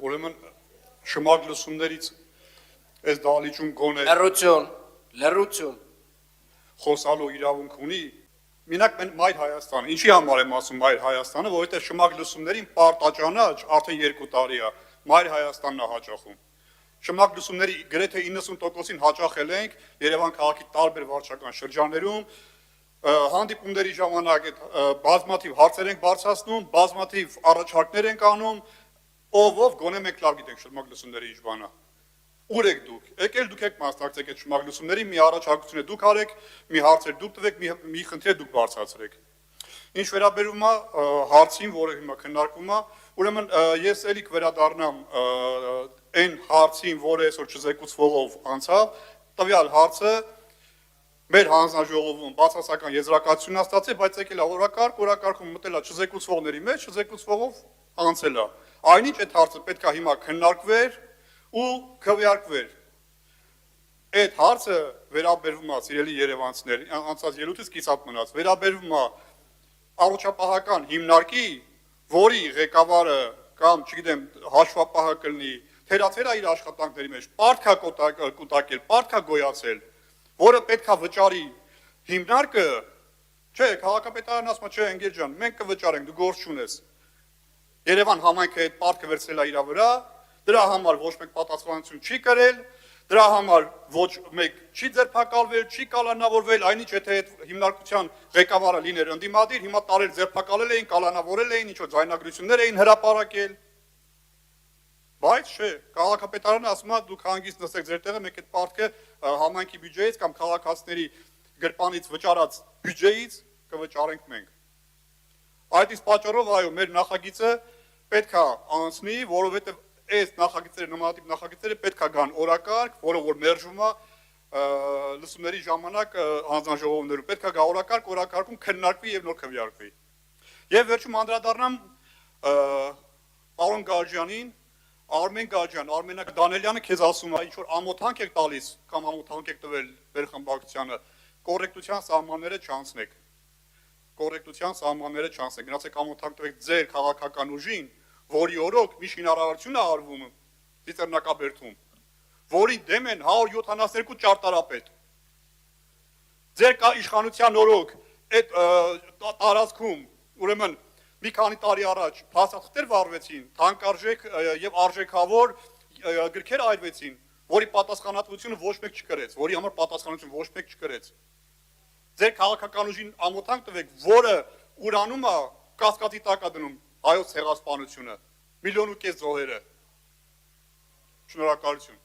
ուրեմն շմագ լսումներից այս դահլիճում գոնե լռություն խոսալու իրավունք ունի, մենակ Մայր Հայաստանը, ինչի համար եմ ասում Մայր Հայաստանը, որովհետև շմագ լսումներին պարտաճանաչ արդեն 2 տարի է Մայր Հայաստանն է հաճախում։ Շմագ լսումների գրեթե 90%-ին հաճախել ենք Երևան քաղաքի տարբեր վարչական շրջաններում, հանդիպումների ժամանակ բազմաթիվ հարցեր ենք բարձրացնում, բազմաթիվ առաջարկներ ենք անում, ով գոնե մենք լավ գիտենք շմագ լսումների ինչ բան է։ Ուր եք դուք, եկել դուք եք մասնակցեք այդ շմագ լսումների, մի առաջարկություն դուք արեք, մի հարցեր դուք տվեք, մի խնդիր դուք բարձրացրեք։ Ինչ վերաբերում է հարցին, որը հիմա քննարկվում է, ուրեմն ես էլի կվերադառնամ այն հարցին, որը այսօր չզեկուցվողով անցավ, տվյալ հարցը մեր հանձնաժողովում բացասական եզրակացություն ստացել, բայց եկել է օրակարգում մտել է չզեկուցվողների մեջ, չզեկուցվողով անցել է։ Այնինչ այդ հարցը պետք է հիմա քննարկվեր ու քվեարկվեր։ Այդ հարցը վերաբերվում է, սիրելի երևանցիներ, անցած ելույթից կիսատ մնաց, վերաբերվում է առողջապահական հիմնարկի, որի ղեկավարը կամ, չգիտեմ, հաշվապահը կլինի, թերացել է իր աշխատանքների մեջ, պարտք է կուտակել, պարտք է գոյացել, որը պետք է վճարի հիմնարկը, չէ, քաղաքապետարանը ասում է, չէ, ընկեր ջան, մենք կվճարենք, դու գործ չունես։ Երևան համայնքը այդ պարտքը վերցրել է իր վրա, դրա համար ոչ մեկ պատասխանատվություն չի կրել, դրա համար ոչ մեկ չի ձերբակալվել, չի կալանավորվել, այնինչ եթե այդ հիմնարկության ղեկավարը լիներ ընդդիմադիր, հիմա տարել ձերբակալել էին, կալանավորել էին, ինչ-որ ձայնագրություններ էին հրապարակել։ Բայց չէ, քաղաքապետարանը ասում է, դուք հանգիստ նստեք ձեր տեղը, մենք այդ պարտքը համայնքի բյուջեից կամ քաղաքացիների գրպանից վճարած բյուջեից կվճարենք մենք։ Այդ իսկ պատճառով, այո, մեր նախագիծը պետք է անցնի, որովհետև այս նախագծերը, նմանատիպ նախագծերը պետք է գան օրակարգ, որը որ մերժվում է լսումների ժամանակ հանձնաժողովներում, պետք է գա օրակարգում քննարկվի եւ նոր քվեարկվի։ Եվ վերջում անդրադառնամ պարոն Գարջյանին, Արմեն Գարջյան, Արմենակ Դանելյանը քեզ ասում է, ինչ որ ամոթանք եք տալիս կամ ամոթանք եք տվել վերխմբակցությանը, կոռեկտության սահմանները չանցնեք։ Կոռեկտության սահմանները չանցնեք, գնացեք ամոթանք տվեք ձեր քաղաքական ուժին, որի օրոք մի շինարարություն է արվում Ծիծեռնակաբերդում, որի դեմ են 172 ճարտարապետ։ Ձեր իշխանության օրոք այդ տարածքում, ուրեմն մի քանի տարի առաջ փաստաթղթեր վարվեցին, թանկարժեք եւ արժեքավոր գրքեր այրվեցին, որի պատասխանատվությունը ոչ մեկ չկրեց, որի համար պատասխանատվություն ոչ մեկ չկրեց։ Ձեր քաղաքական ուժին ամոթանք տվեք, որը ուրանում է կասկածի տակ է դնում հայոց ցեղասպանությունը, 1.5 միլիոն զոհերը։ Շնորհակալություն։